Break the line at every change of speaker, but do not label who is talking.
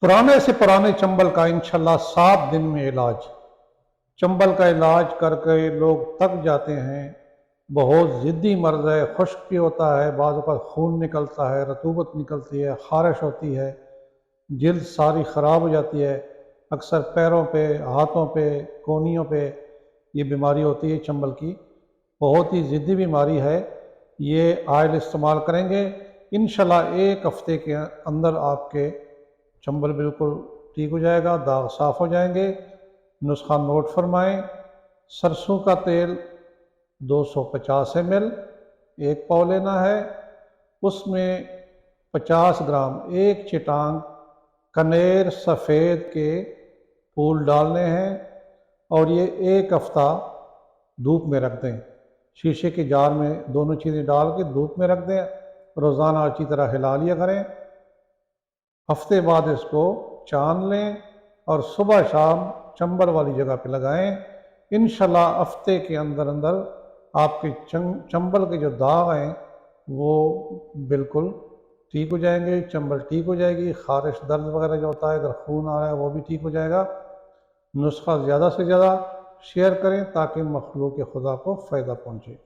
पुराने से पुराने चंबल का इंशाल्लाह 7 दिन में इलाज। चंबल का इलाज करके लोग थक जाते हैं। बहुत ज़िद्दी मर्ज़ है, खुश्क भी होता है, बाज़ औक़ात खून निकलता है, रतूबत निकलती है, ख़ारिश होती है, जिल्द सारी ख़राब हो जाती है। अक्सर पैरों पे, हाथों पे, कोहनियों पे ये बीमारी होती है चंबल की। बहुत ही ज़िद्दी बीमारी है। ये ऑयल इस्तेमाल करेंगे इंशाल्लाह 1 हफ़्ते के अंदर आपके चंबल बिल्कुल ठीक हो जाएगा, दाग साफ़ हो जाएंगे। नुस्खा नोट फरमाएं। सरसों का तेल 250 ml 1 पाव लेना है। उसमें 50 ग्राम 1 चिटांग कनेर सफ़ेद के फूल डालने हैं और ये 1 हफ़्ता धूप में रख दें। शीशे के जार में दोनों चीज़ें डाल के धूप में रख दें। रोज़ाना अच्छी तरह हिला लिया करें। हफ्ते बाद इसको छान लें और सुबह शाम चंबल वाली जगह पे लगाएं। इंशाल्लाह हफ्ते के अंदर अंदर आपके चंबल के जो दाग हैं वो बिल्कुल ठीक हो जाएंगे, चंबल ठीक हो जाएगी, ख़ारिश दर्द वगैरह जो होता है, अगर खून आ रहा है वो भी ठीक हो जाएगा। नुस्खा ज़्यादा से ज़्यादा शेयर करें ताकि मखलूक खुदा को फ़ायदा पहुँचे।